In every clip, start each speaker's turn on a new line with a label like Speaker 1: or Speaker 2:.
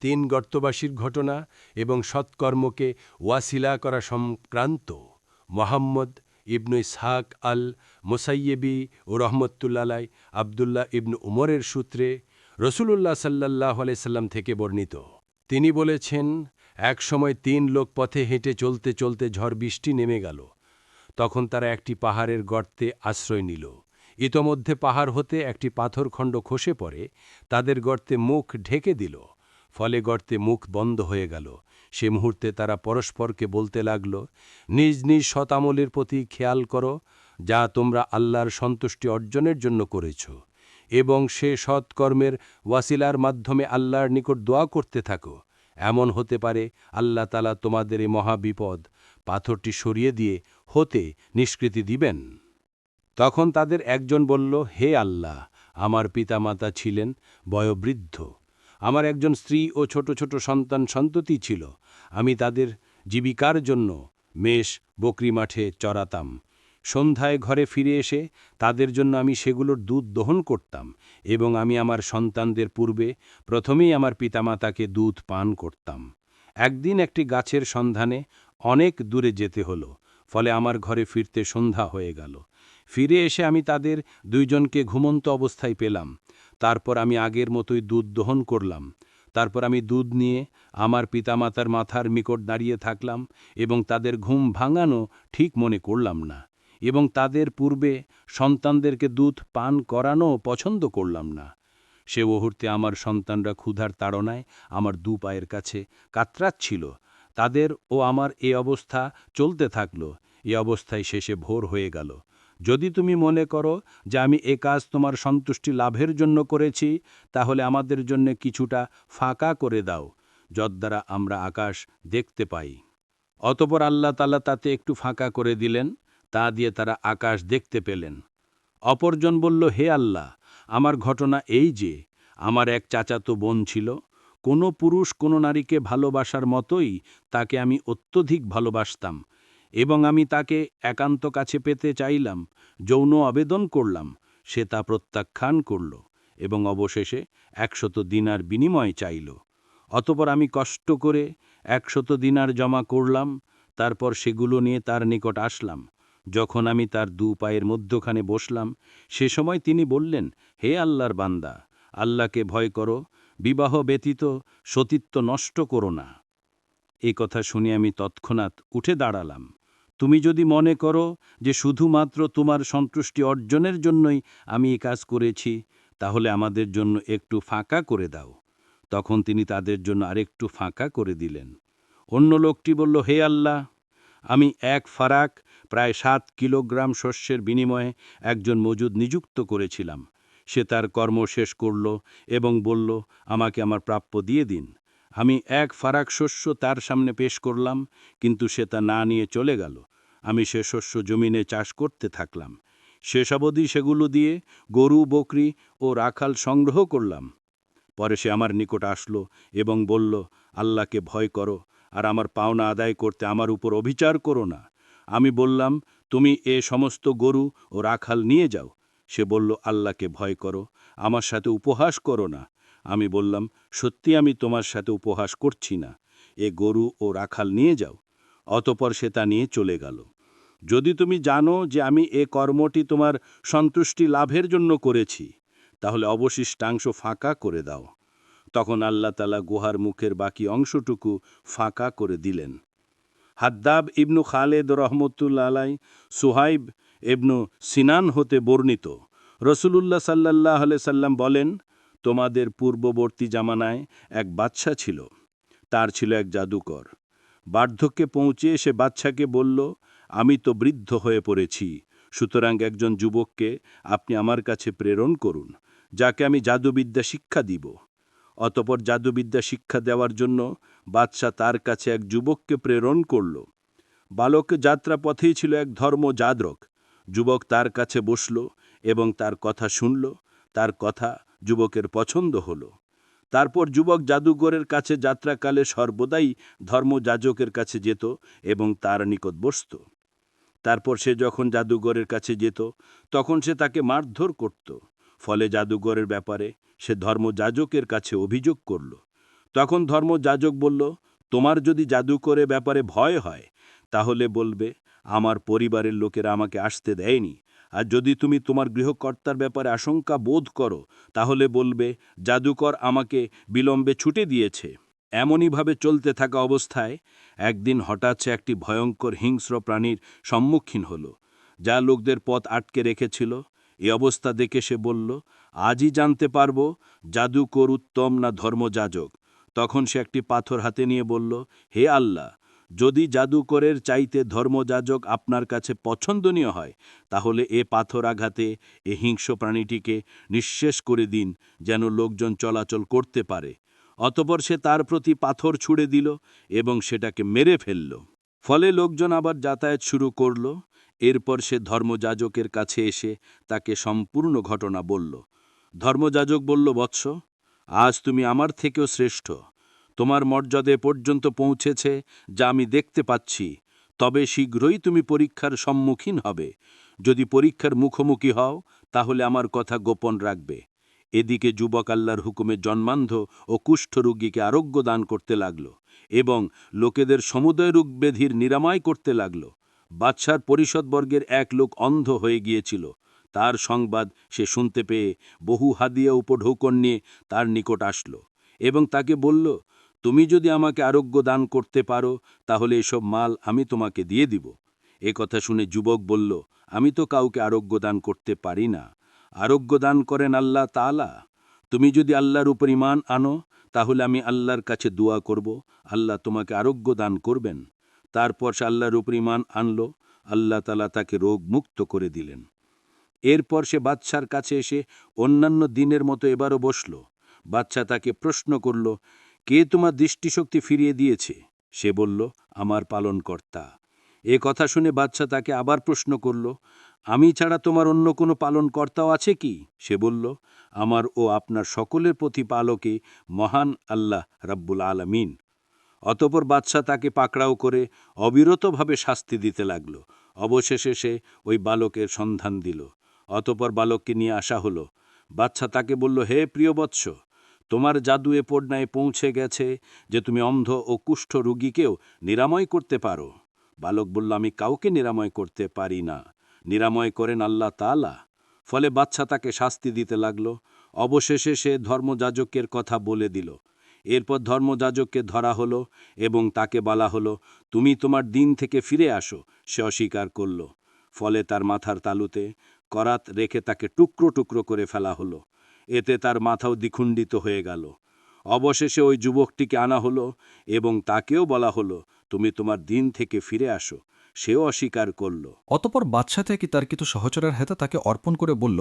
Speaker 1: তিন গর্তবাসীর ঘটনা এবং সৎকর্মকে ওয়াসিলা করা সংক্রান্ত মোহাম্মদ ইবনু ইসহাক আল মুসাইয়্যিবী ও রহমতুল্লাহ আবদুল্লাহ ইবনু উমরের সূত্রে রসূলুল্লাহ সাল্লাল্লাহু আলাইহি সাল্লাম থেকে বর্ণিত। তিনি বলেছেন, এক সময় তিন লোক পথে হেঁটে চলতে চলতে ঝড় বৃষ্টি নেমে গেল। তখন তারা একটি পাহাড়ের গর্তে আশ্রয় নিল। ইতোমধ্যে পাহাড় হতে একটি পাথরখণ্ড খসে পড়ে তাদের গর্তে মুখ ঢেকে দিল। ফলে গর্তে মুখ বন্ধ হয়ে গেল। সে মুহূর্তে তারা পরস্পরকে বলতে লাগল, নিজ নিজ সৎআমলের প্রতি খেয়াল করো, যা তোমরা আল্লাহর সন্তুষ্টি অর্জনের জন্য করেছ, এবং সে সৎকর্মের ওয়াসিলার মাধ্যমে আল্লাহর নিকট দোয়া করতে থাকো। এমন হতে পারে আল্লাহ তাআলা তোমাদের এই মহাবিপদ, পাথরটি সরিয়ে দিয়ে হতে নিষ্কৃতি দিবেন। তখন তাদের একজন বলল, হে আল্লাহ, আমার পিতামাতা ছিলেন বয়োবৃদ্ধ। আমার একজন স্ত্রী ও ছোট ছোট সন্তান সন্ততি ছিল। আমি তাদের জীবিকার জন্য মেষ বকরি মাঠে চরাতাম। সন্ধ্যায় ঘরে ফিরে এসে তাদের জন্য আমি সেগুলোর দুধ দহন করতাম, এবং আমি আমার সন্তানদের পূর্বে প্রথমেই আমার পিতামাতাকে দুধ পান করতাম। একদিন একটি গাছের সন্ধানে অনেক দূরে যেতে হলো, ফলে আমার ঘরে ফিরতে সন্ধ্যা হয়ে গেল। ফিরে এসে আমি তাদের দুইজনকে ঘুমন্ত অবস্থায় পেলাম। তারপর আমি আগের মতোই দুধ দহন করলাম। তারপর আমি দুধ নিয়ে আমার পিতামাতার মাথার নিকট দাঁড়িয়ে থাকলাম, এবং তাদের ঘুম ভাঙানো ঠিক মনে করলাম না, এবং তাদের পূর্বে সন্তানদেরকে দুধ পান করানো পছন্দ করলাম না। সে মুহূর্তে আমার সন্তানরা ক্ষুধার তাড়নায় আমার দু পায়ের কাছে কাতরাচ্ছিল। তাদের ও আমার এ অবস্থা চলতে থাকল। এ অবস্থায় শেষে ভোর হয়ে গেল। যদি তুমি মনে করো যে আমি এ কাজ তোমার সন্তুষ্টি লাভের জন্য করেছি, তাহলে আমাদের জন্য কিছুটা ফাঁকা করে দাও, যদ্বারা আমরা আকাশ দেখতে পাই। অতঃপর আল্লাহ তাআলা তাতে একটু ফাঁকা করে দিলেন। তা দিয়ে তারা আকাশ দেখতে পেলেন। অপরজন বলল, হে আল্লাহ, আমার ঘটনা এই যে, আমার এক চাচাতো বোন ছিল। কোনো পুরুষ কোনো নারীকে ভালোবাসার মতোই তাকে আমি অত্যধিক ভালোবাসতাম, এবং আমি তাকে একান্ত কাছে পেতে চাইলাম, যৌন আবেদন করলাম। সে তা প্রত্যাখ্যান করল, এবং অবশেষে 100 দিনার বিনিময় চাইল। অতঃপর আমি কষ্ট করে 100 দিনার জমা করলাম। তারপর সেগুলো নিয়ে তার নিকট আসলাম। যখন আমি তার দু পায়ের মধ্যখানে বসলাম, সে সময় তিনি বললেন, হে আল্লাহর বান্দা, আল্লাহকে ভয় করো, বিবাহ ব্যতীত সতীত্ব নষ্ট করো না। এই কথা শুনে আমি তৎক্ষণাৎ উঠে দাঁড়ালাম। তুমি যদি মনে করো যে শুধুমাত্র তোমার সন্তুষ্টি অর্জনের জন্যই আমি এই কাজ করেছি, তাহলে আমাদের জন্য একটু ফাঁকা করে দাও। তখন তিনি তাদের জন্য আরেকটু ফাঁকা করে দিলেন। অন্য লোকটি বলল, হে আল্লাহ, আমি এক ফারাক প্রায় 7 কিলোগ্রাম শস্যের বিনিময়ে একজন মজুদ নিযুক্ত করেছিলাম। সে তার কর্ম শেষ করল এবং বলল, আমাকে আমার প্রাপ্য দিয়ে দিন। আমি এক ফারাক শস্য তার সামনে পেশ করলাম, কিন্তু সে তা না নিয়ে চলে গেল। আমি সে শস্য জমিনে চাষ করতে থাকলাম। শেষ অবধি সেগুলো দিয়ে গরু বকরি ও রাখাল সংগ্রহ করলাম। পরে সে আমার নিকট আসলো এবং বলল, আল্লাহকে ভয় করো, আর আমার পাওনা আদায় করতে আমার উপর অবিচার করো না। আমি বললাম, তুমি এ সমস্ত গরু ও রাখাল নিয়ে যাও। সে বলল, আল্লাহকে ভয় করো, আমার সাথে উপহাস করো না। আমি বললাম, সত্যি আমি তোমার সাথে উপহাস করছি না। এ গরু ও রাখাল নিয়ে যাও। অতঃপর সে তা নিয়ে চলে গেল। যদি তুমি জানো যে আমি এ কর্মটি তোমার সন্তুষ্টি লাভের জন্য করেছি, তাহলে অবশিষ্টাংশ ফাঁকা করে দাও। তখন আল্লাহ তাআলা গুহার মুখের বাকি অংশটুকু ফাঁকা করে দিলেন। হাদ্দাব ইবনু খালেদ রহমতুল্লাহ আলাই সুহাইব ইবনু সিনান হতে বর্ণিত, রসূলুল্লাহ সাল্লাল্লাহু আলাইহি সাল্লাম বলেন, তোমাদের পূর্ববর্তী জামানায় এক বাদশা ছিল। তার ছিল এক জাদুকর। বার্ধক্যে পৌঁছে সে বাদশাকে বলল, আমি তো বৃদ্ধ হয়ে পড়েছি, সুতরাং একজন যুবককে আপনি আমার কাছে প্রেরণ করুন, যাকে আমি জাদুবিদ্যা শিক্ষা দিব। অতঃপর জাদুবিদ্যা শিক্ষা দেওয়ার জন্য বাদশা তার কাছে এক যুবককে প্রেরণ করল। বালক যাত্রা পথেই ছিল এক ধর্মযাজক। যুবক তার কাছে বসল এবং তার কথা শুনল। তার কথা যুবকের পছন্দ হল। তারপর যুবক জাদুঘরের কাছে যাত্রাকালে সর্বদাই ধর্মযাজকের কাছে যেত এবং তার নিকট বসত। তারপর সে যখন জাদুঘরের কাছে যেত, তখন সে তাকে মারধর করত। ফলে জাদুঘরের ব্যাপারে সে ধর্মযাজকের কাছে অভিযোগ করল।
Speaker 2: তখন ধর্মযাজক বলল, তোমার যদি জাদু করে ব্যাপারে ভয় হয় তাহলে বলবে, আমার পরিবারের লোকেরা আমাকে আসতে দেয়নি। আর যদি তুমি তোমার গৃহকর্তার ব্যাপারে আশঙ্কা বোধ করো তাহলে বলবে, জাদুকর আমাকে বিলম্বে ছুটে দিয়েছে। এমনইভাবে চলতে থাকা অবস্থায় একদিন হঠাৎ সে একটি ভয়ঙ্কর হিংস্র প্রাণীর সম্মুখীন হল, যা লোকদের পথ আটকে রেখেছিল। এই অবস্থা দেখে সে বলল, আজই জানতে পারব জাদুকর উত্তম না ধর্মযাজক। তখন সে একটি পাথর হাতে নিয়ে বলল, হে আল্লাহ, যদি জাদুকরের চাইতে ধর্মযাজক আপনার কাছে পছন্দনীয় হয় তাহলে এ পাথর আঘাতে এ হিংস্র প্রাণীটিকে নিঃশেষ করে দিন, যেন লোকজন চলাচল করতে পারে। অতঃপর সে তার প্রতি পাথর ছুঁড়ে দিল এবং সেটাকে মেরে ফেলল। ফলে লোকজন আবার যাতায়াত শুরু করল। এরপর সে ধর্মযাজকের কাছে এসে তাকে সম্পূর্ণ ঘটনা বলল। ধর্মযাজক বলল, বৎস, আজ তুমি আমার থেকেও শ্রেষ্ঠ। তোমার মর্যাদা পর্যন্ত পৌঁছেছে যা আমি দেখতে পাচ্ছি। তবে শীঘ্রই তুমি পরীক্ষার সম্মুখীন হবে। যদি পরীক্ষার মুখোমুখি হও তাহলে আমার কথা গোপন রাখবে। এদিকে যুবক আল্লাহর হুকুমে জন্মান্ধ ও কুষ্ঠরোগীকে আরোগ্য দান করতে লাগল এবং লোকেদের সমুদয় রোগ ব্যাধির নিরাময় করতে লাগল। বাদশার পরিষদবর্গের এক লোক অন্ধ হয়ে গিয়েছিল। তার সংবাদ সে শুনতে পেয়ে বহু হাদিয়া উপঢৌকন নিয়ে তার নিকট আসল এবং তাকে বলল, তুমি যদি আমাকে আরোগ্য দান করতে পারো তাহলে এসব মাল আমি তোমাকে দিয়ে দিব। এ কথা শুনে যুবক বলল, আমি তো কাউকে আরোগ্য দান করতে পারি না। আরোগ্য দান করেন আল্লাহ তাআলা। তুমি যদি আল্লাহর উপর ঈমান আনো তাহলে আমি আল্লাহর কাছে দোয়া করব, আল্লাহ তোমাকে আরোগ্য দান করবেন। তারপর সে আল্লাহর উপর ঈমান আনল। আল্লাহ তাআলা তাকে রোগ মুক্ত করে দিলেন। এরপর সে বাদশার কাছে এসে অন্যান্য দিনের মতো এবারও বসল। বাদশা তাকে প্রশ্ন করল, কে তোমার দৃষ্টিশক্তি ফিরিয়ে দিয়েছে? সে বলল, আমার পালনকর্তা। এ কথা শুনে বাদশা তাকে আবার প্রশ্ন করল, আমি ছাড়া তোমার অন্য কোনো পালনকর্তাও আছে কি? সে বলল, আমার ও আপনার সকলের প্রতিপালকে মহান আল্লাহ রাব্বুল আলামিন। অতঃপর বাদশা তাকে পাকড়াও করে অবিরতভাবে শাস্তি দিতে লাগল। অবশেষে সে ওই বালকের সন্ধান দিল। অতঃপর বালককে নিয়ে আসা হলো। বাদশা তাকে বলল, হে প্রিয় বৎস, তোমার জাদু এ পর্যায়ে পৌঁছে গেছে যে তুমি অন্ধ ও কুষ্ঠ রোগীকেও নিরাময় করতে পারো। বালক বলল, আমি কাউকে নিরাময় করতে পারি না, নিরাময় করেন আল্লাহ তাআলা। ফলে বাদশা তাকে শাস্তি দিতে লাগল। অবশেষে সে ধর্মযাজকের কথা বলে দিল। এরপর ধর্মযাজককে ধরা হলো এবং তাকে বলা হলো, তুমি তোমার দিন থেকে ফিরে আসো। সে অস্বীকার করল। ফলে তার মাথার তালুতে করাত রেখে তাকে টুকরো টুকরো করে ফেলা হলো। এতে তার মাথাও দ্বিখণ্ডিত হয়ে গেল। অবশেষে ওই যুবকটিকে আনা হলো এবং তাকেও বলা হলো, তুমি তোমার দিন থেকে ফিরে আসো। সেও অস্বীকার করল।
Speaker 3: অতপর বাদশা থেকে তার কিছু সহচরের হাতে তাকে অর্পণ করে বলল,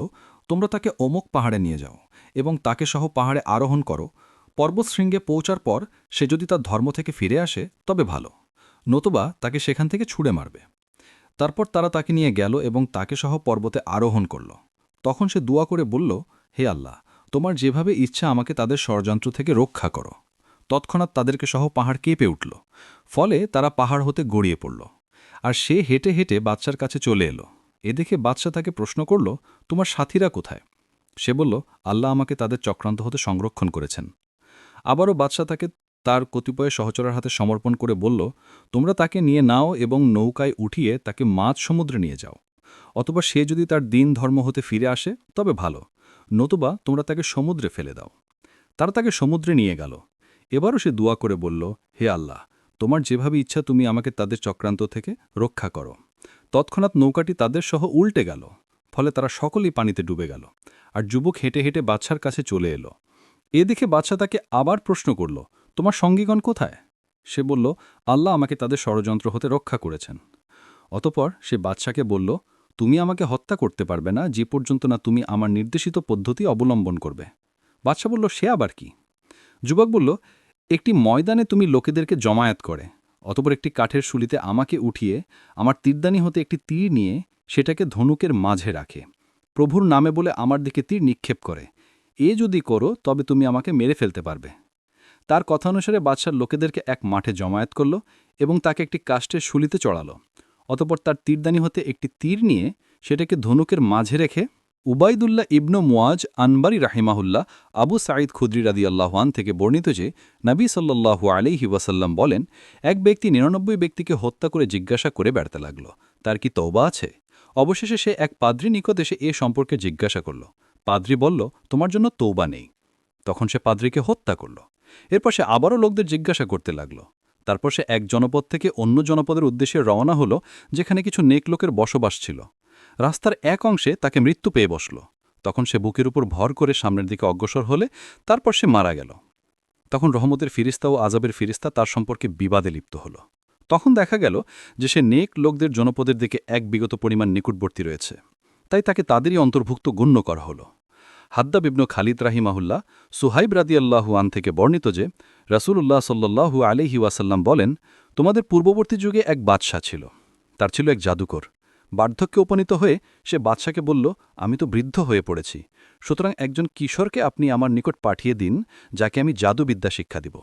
Speaker 3: তোমরা তাকে অমুক পাহাড়ে নিয়ে যাও এবং তাকে সহ পাহাড়ে আরোহণ করো। পর্বতশৃঙ্গে পৌঁছার পর সে যদি তার ধর্ম থেকে ফিরে আসে তবে ভালো, নতুবা তাকে সেখান থেকে ছুঁড়ে মারবে। তারপর তারা তাকে নিয়ে গেল এবং তাকে সহ পর্বতে আরোহণ করল। তখন সে দোয়া করে বলল, হে আল্লাহ, তোমার যেভাবে ইচ্ছা আমাকে তাদের ষড়যন্ত্র থেকে রক্ষা করো। তৎক্ষণাৎ তাদেরকে সহ পাহাড় কেঁপে উঠল। ফলে তারা পাহাড় হতে গড়িয়ে পড়ল। আর সে হেঁটে হেঁটে বাদশার কাছে চলে এলো। এ দেখে বাদশা তাকে প্রশ্ন করল, তোমার সাথীরা কোথায়? সে বলল, আল্লাহ আমাকে তাদের চক্রান্ত হতে সংরক্ষণ করেছেন। আবারও বাদশা তাকে তার কতিপয় সহচরের হাতে সমর্পণ করে বলল, তোমরা তাকে নিয়ে নাও এবং নৌকায় উঠিয়ে তাকে মাঝ সমুদ্রে নিয়ে যাও। অথবা সে যদি তার দিন ধর্ম হতে ফিরে আসে তবে ভালো, নতুবা তোমরা তাকে সমুদ্রে ফেলে দাও। তারা তাকে সমুদ্রে নিয়ে গেল। এবারও সে দোয়া করে বলল, হে আল্লাহ, তোমার যেভাবে ইচ্ছা তুমি আমাকে তাদের চক্রান্ত থেকে রক্ষা করো। তৎক্ষণাৎ নৌকাটি তাদের সহ উল্টে গেল। ফলে তারা সকলেই পানিতে ডুবে গেল। আর যুবক হেঁটে হেঁটে বাদশার কাছে চলে এলো। এ দেখে বাদশা তাকে আবার প্রশ্ন করল, তোমার সঙ্গীগণ কোথায়? সে বলল, আল্লাহ আমাকে তাদের ষড়যন্ত্র হতে রক্ষা করেছেন। অতপর সে বাদশাকে বলল, তুমি আমাকে হত্যা করতে পারবে না যে পর্যন্ত না তুমি আমার নির্দেশিত পদ্ধতি অবলম্বন করবে। বাদশা বলল, সে আবার কি? যুবক বলল, একটি ময়দানে তুমি লোকেদেরকে জমায়েত করে, অতপর একটি কাঠের শুলিতে আমাকে উঠিয়ে আমার তীরদানি হতে একটি তীর নিয়ে সেটাকে ধনুকের মাঝে রাখে, প্রভুর নামে বলে আমার দিকে তীর নিক্ষেপ করে। এ যদি করো তবে তুমি আমাকে মেরে ফেলতে পারবে। তার কথা অনুসারে বাদশার লোকেদেরকে এক মাঠে জমায়েত করল এবং তাকে একটি কাষ্ঠের শুলিতে চড়াল। অতপর তার তীরদানি হতে একটি তীর নিয়ে সেটাকে ধনুকের মাঝে রেখে উবাইদুল্লাহ ইবনু মুয়াজ আনবারি রাহিমাহুল্লাহ আবু সাঈদ খুদ্রি রাদিয়াল্লাহুয়ান থেকে বর্ণিত যে নবী সাল্লাল্লাহু আলাইহি ওয়াসাল্লাম বলেন, এক ব্যক্তি ৯৯ ব্যক্তিকে হত্যা করে জিজ্ঞাসা করে বেড়াতে লাগল, তার কি তওবা আছে? অবশেষে সে এক পাদ্রী নিকট এসে এ সম্পর্কে জিজ্ঞাসা করল। পাদ্রী বলল, তোমার জন্য তওবা নেই। তখন সে পাদ্রীকে হত্যা করল। এরপর সে আবারও লোকদের জিজ্ঞাসা করতে লাগল। তারপর সে এক জনপদ থেকে অন্য জনপদের উদ্দেশ্যে রওনা হল, যেখানে কিছু নেক লোকের বসবাস ছিল। রাস্তার এক অংশে তাকে মৃত্যু পেয়ে বসল। তখন সে বুকের উপর ভর করে সামনের দিকে অগ্রসর হলে তারপর সে মারা গেল। তখন রহমতের ফিরিস্তা ও আজাবের ফিরিস্তা তার সম্পর্কে বিবাদে লিপ্ত হল। তখন দেখা গেল যে সে নেক লোকদের জনপদের দিকে এক বিগত পরিমাণ নিকটবর্তী রয়েছে, তাই তাকে তাদেরই অন্তর্ভুক্ত গণ্য করা হল। হাদ্দাব ইবনু খালিদ রাহিমাহুল্লাহ সুহাইব রাদিয়াল্লাহু আন থেকে বর্ণিত যে রাসূলুল্লাহ সাল্লাল্লাহু আলাইহি ওয়াসাল্লাম বলেন, তোমাদের পূর্ববর্তী যুগে এক বাদশা ছিল। তার ছিল এক জাদুকর। বার্ধক্যে উপনীত হয়ে সে বাদশাকে বলল, আমি তো বৃদ্ধ হয়ে পড়েছি, সুতরাং একজন কিশোরকে আপনি আমার নিকট পাঠিয়ে দিন, যাকে আমি জাদুবিদ্যা শিক্ষা দিব।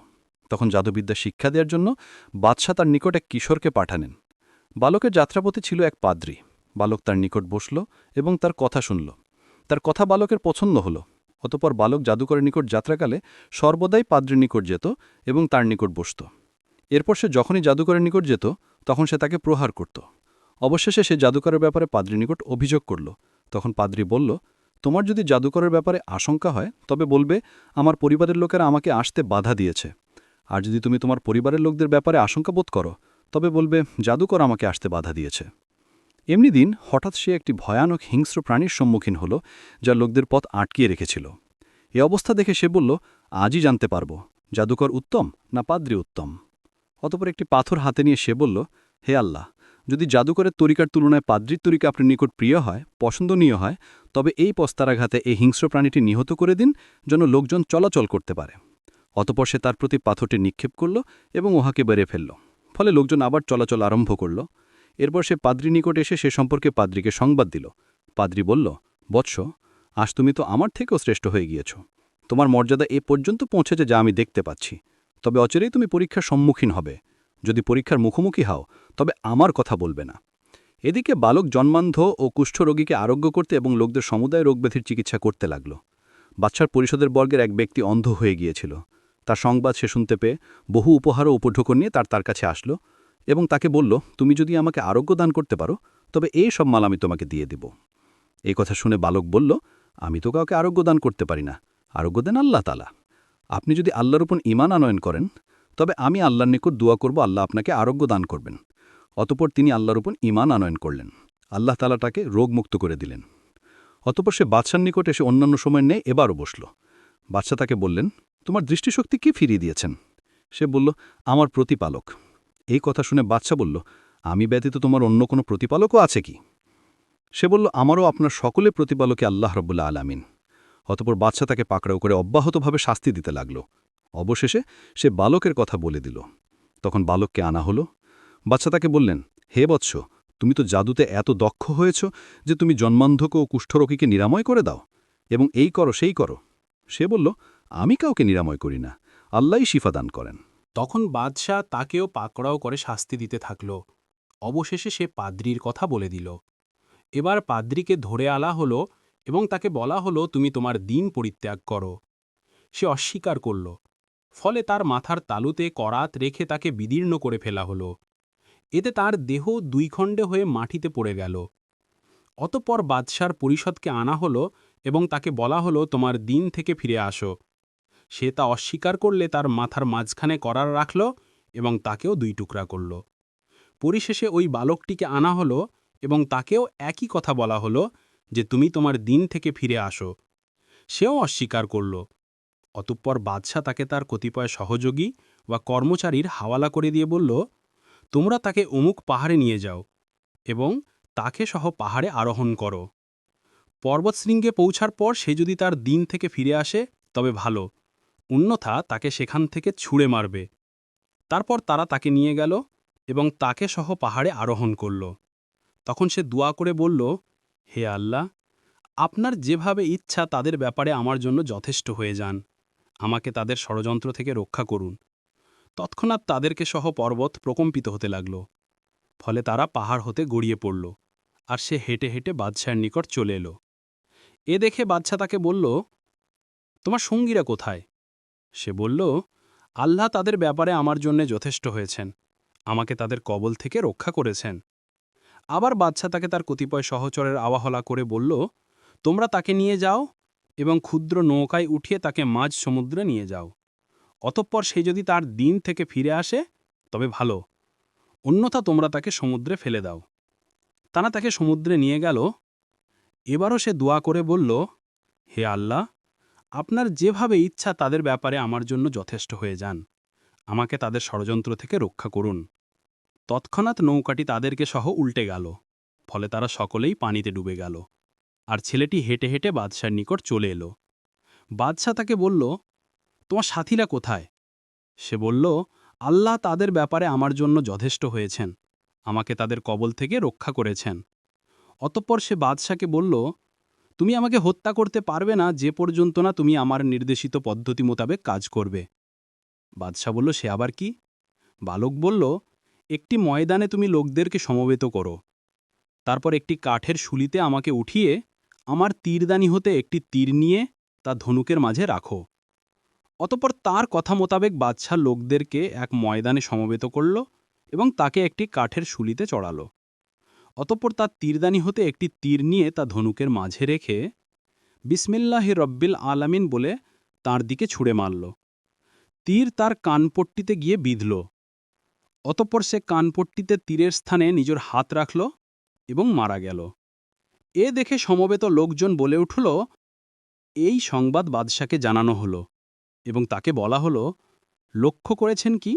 Speaker 3: তখন জাদুবিদ্যা শিক্ষা দেওয়ার জন্য বাদশা তার নিকট এক কিশোরকে পাঠানেন। বালকের যাত্রাপথে ছিল এক পাদ্রী। বালক তার নিকট বসল এবং তার কথা শুনল। তার কথা বালকের পছন্দ হল। অতঃপর বালক জাদুকরের নিকট যাত্রাকালে সর্বদাই পাদ্রীর নিকট যেত এবং তার নিকট বসত। এরপর সে যখনই জাদুকরের নিকট যেত, তখন সে তাকে প্রহার করত। অবশেষে সে জাদুকরের ব্যাপারে পাদ্রীর নিকট অভিযোগ করল। তখন পাদ্রী বলল, তোমার যদি জাদুকরের ব্যাপারে আশঙ্কা হয় তবে বলবে, আমার পরিবারের লোকেরা আমাকে আসতে বাধা দিয়েছে। আর যদি তুমি তোমার পরিবারের লোকদের ব্যাপারে আশঙ্কা বোধ করো তবে বলবে, জাদুকর আমাকে আসতে বাধা দিয়েছে। এমনি দিন হঠাৎ সে একটি ভয়ানক হিংস্র প্রাণীর সম্মুখীন হল, যা লোকদের পথ আটকিয়ে রেখেছিল। এ অবস্থা দেখে সে বলল, আজই জানতে পারব জাদুকর উত্তম না পাদ্রী উত্তম। অতপর একটি পাথর হাতে নিয়ে সে বলল, হে আল্লাহ, যদি জাদুকরের তরিকার তুলনায় পাদ্রীর তরিকা আপনার নিকট প্রিয় হয়, পছন্দনীয় হয়, তবে এই পস্তারাঘাতে এই হিংস্র প্রাণীটি নিহত করে দিন, যেন লোকজন চলাচল করতে পারে। অতপর সে তার প্রতি পাথরটি নিক্ষেপ করল এবং উহাকে বেড়ে ফেলল। ফলে লোকজন আবার চলাচল আরম্ভ করল। এরপর সে পাদ্রী নিকট এসে সে সম্পর্কে পাদ্রীকে সংবাদ দিল। পাদ্রী বলল, বৎস, আজ তুমি তো আমার থেকেও শ্রেষ্ঠ হয়ে গিয়েছ। তোমার মর্যাদা এ পর্যন্ত পৌঁছেছে যা আমি দেখতে পাচ্ছি। তবে অচিরেই তুমি পরীক্ষার সম্মুখীন হবে। যদি পরীক্ষার মুখোমুখি হও তবে আমার কথা বলবে না। এদিকে বালক জন্মান্ধ ও কুষ্ঠরোগীকে আরোগ্য করতে এবং লোকদের সমুদায় রোগব্যাধির চিকিৎসা করতে লাগল। বাদশার পরিষদের বর্গের এক ব্যক্তি অন্ধ হয়ে গিয়েছিল। তার সংবাদ সে শুনতে পেয়ে বহু উপহার ও উপঢৌকন নিয়ে তার কাছে আসলো এবং তাকে বলল, তুমি যদি আমাকে আরোগ্য দান করতে পারো তবে এই সব মাল আমি তোমাকে দিয়ে দেব। এই কথা শুনে বালক বলল, আমি তো কাউকে আরোগ্য দান করতে পারি না, আরোগ্য দেন আল্লাহ তাআলা। আপনি যদি আল্লাহর উপর ঈমান আনয়ন করেন তবে আমি আল্লাহর নিকট দোয়া করব, আল্লাহ আপনাকে আরোগ্য দান করবেন। অতঃপর তিনি আল্লাহর উপর ঈমান আনয়ন করলেন। আল্লাহ তাআলা তাকে রোগমুক্ত করে দিলেন। অতঃপর সে বাদশার নিকট এসে অন্যান্য সময় নেই এবারও বসল। বাদশা তাকে বললেন, তোমার দৃষ্টিশক্তি কি ফিরিয়ে দিয়েছেন? সে বলল, আমার প্রতিপালক। এই কথা শুনে বাদশা বলল, আমি ব্যতীত তোমার অন্য কোনো প্রতিপালকও আছে কি? সে বলল, আমারও আপনার সকলে প্রতিপালকে আল্লাহ রাব্বুল আলামিন। অতঃপর বাদশা তাকে পাকড়াও করে অব্যাহতভাবে শাস্তি দিতে লাগল। অবশেষে সে বালকের কথা বলে দিল। তখন বালককে আনা হল। বাদশা তাকে বললেন, হে বৎস, তুমি তো জাদুতে এত দক্ষ হয়েছ যে তুমি জন্মান্ধক ও কুষ্ঠরোগীকে নিরাময় করে দাও এবং এই করো সেই করো। সে বলল, আমি কাউকে নিরাময় করি না, আল্লাহই শিফা দান করেন।
Speaker 4: তখন বাদশাহ তাকেও পাকড়াও করে শাস্তি দিতে থাকল। অবশেষে সে পাদ্রীর কথা বলে দিল। এবার পাদ্রীকে ধরে আলা হলো এবং তাকে বলা হলো, তুমি তোমার দিন পরিত্যাগ করো। সে অস্বীকার করল। ফলে তার মাথার তালুতে করাত রেখে তাকে বিদীর্ণ করে ফেলা হলো। এতে তার দেহ দুই খণ্ডে হয়ে মাটিতে পড়ে গেল। অতঃপর বাদশার পরিষদকে আনা হলো এবং তাকে বলা হলো, তোমার দিন থেকে ফিরে আসো। সে তা অস্বীকার করলে তার মাথার মাঝখানে করার রাখল এবং তাকেও দুই টুকরা করল। পরিশেষে ওই বালকটিকে আনা হলো এবং তাকেও একই কথা বলা হলো যে তুমি তোমার দিন থেকে ফিরে আসো। সেও অস্বীকার করল। অতঃপর বাদশা তাকে তার কতিপয় সহযোগী বা কর্মচারীর হাওয়ালা করে দিয়ে বলল, তোমরা তাকে অমুক পাহাড়ে নিয়ে যাও এবং তাকে সহ পাহাড়ে আরোহণ করো। পর্বতশৃঙ্গে পৌঁছার পর সে যদি তার দিন থেকে ফিরে আসে তবে ভালো, অন্যথা তাকে সেখান থেকে ছুঁড়ে মারবে। তারপর তারা তাকে নিয়ে গেল এবং তাকে সহ পাহাড়ে আরোহণ করল। তখন সে দোয়া করে বলল, হে আল্লাহ, আপনার যেভাবে ইচ্ছা তাদের ব্যাপারে আমার জন্য যথেষ্ট হয়ে যান, আমাকে তাদের ষড়যন্ত্র থেকে রক্ষা করুন। তৎক্ষণাৎ তাদেরকে সহ পর্বত প্রকম্পিত হতে লাগল। ফলে তারা পাহাড় হতে গড়িয়ে পড়ল আর সে হেঁটে হেঁটে বাদশাহের নিকট চলে এলো। এ দেখে বাদশা তাকে বলল, তোমার সঙ্গীরা কোথায়? সে বলল, আল্লাহ তাদের ব্যাপারে আমার জন্য যথেষ্ট হয়েছেন, আমাকে তাদের কবল থেকে রক্ষা করেছেন। আবার বাদশা তাকে তার কতিপয় সহচরের আওয়াহলা করে বলল, তোমরা তাকে নিয়ে যাও এবং ক্ষুদ্র নৌকায় উঠিয়ে তাকে মাঝ সমুদ্রে নিয়ে যাও। অতঃপর সে যদি তার দিন থেকে ফিরে আসে তবে ভালো, অন্যথা তোমরা তাকে সমুদ্রে ফেলে দাও। তারা তাকে সমুদ্রে নিয়ে গেল। এবারও সে দোয়া করে বলল, হে আল্লাহ, আপনার যেভাবে ইচ্ছা তাদের ব্যাপারে আমার জন্য যথেষ্ট হয়ে যান, আমাকে তাদের ষড়যন্ত্র থেকে রক্ষা করুন। তৎক্ষণাৎ নৌকাটি তাদেরকে সহ উল্টে গেল, ফলে তারা সকলেই পানিতে ডুবে গেল। আর ছেলেটি হেঁটে হেঁটে বাদশার নিকট চলে এলো। বাদশা তাকে বলল, তোমার সাথীরা কোথায়? সে বলল, আল্লাহ তাদের ব্যাপারে আমার জন্য যথেষ্ট হয়েছেন, আমাকে তাদের কবল থেকে রক্ষা করেছেন। অতঃপর সে বাদশাকে বলল, তুমি আমাকে হত্যা করতে পারবে না যে পর্যন্ত না তুমি আমার নির্দেশিত পদ্ধতি মোতাবেক কাজ করবে। বাদশা বলল, সে আবার কি? বালক বলল, একটি ময়দানে তুমি লোকদেরকে সমবেত করো, তারপর একটি কাঠের শুলিতে আমাকে উঠিয়ে আমার তীরদানি হতে একটি তীর নিয়ে তা ধনুকের মাঝে রাখো। অতঃপর তার কথা মোতাবেক বাদশা লোকদেরকে এক ময়দানে সমবেত করল এবং তাকে একটি কাঠের শুলিতে চড়াল। অতঃপর তার তীরদানি হতে একটি তীর নিয়ে তা ধনুকের মাঝে রেখে বিসমিল্লাহি রব্বিল আলামিন বলে তার দিকে ছুঁড়ে মারল। তীর তার কানপট্টিতে গিয়ে বিঁধল। অতঃপর সে কানপট্টিতে তীরের স্থানে নিজের হাত রাখল এবং মারা গেল। এ দেখে সমবেত লোকজন বলে উঠল, এই সংবাদ বাদশাকে জানানো হল এবং তাকে বলা হল, লক্ষ্য করেছেন কি?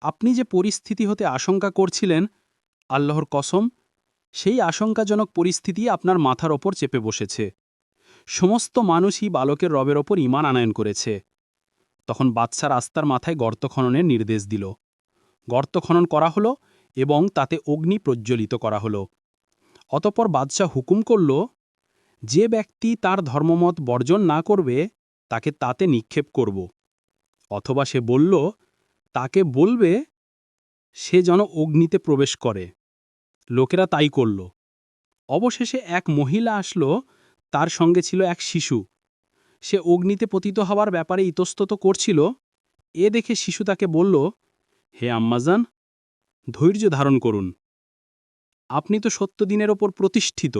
Speaker 4: আপনি যে পরিস্থিতি হতে আশঙ্কা করছিলেন, আল্লাহর কসম, সেই আশঙ্কাজনক পরিস্থিতি আপনার মাথার ওপর চেপে বসেছে। সমস্ত মানুষই বালকের রবের ওপর ঈমান আনয়ন করেছে। তখন বাদশা রাস্তার মাথায় গর্ত খননের নির্দেশ দিল। গর্ত খনন করা হল এবং তাতে অগ্নি প্রজ্বলিত করা হল। অতঃপর বাদশা হুকুম করল, যে ব্যক্তি তার ধর্মমত বর্জন না করবে তাকে তাতে নিক্ষেপ করব। অথবা সে বলল, তাকে বলবে সে যেন অগ্নিতে প্রবেশ করে। লোকেরা তাই করল। অবশেষে এক মহিলা আসলো, তার সঙ্গে ছিল এক শিশু। সে অগ্নিতে পতিত হওয়ার ব্যাপারে ইতস্তত করছিল। এ দেখে শিশু তাকে বলল, হে আম্মাজান, ধৈর্য ধারণ করুন। আপনি তো সত্য দিনের ওপর প্রতিষ্ঠিত,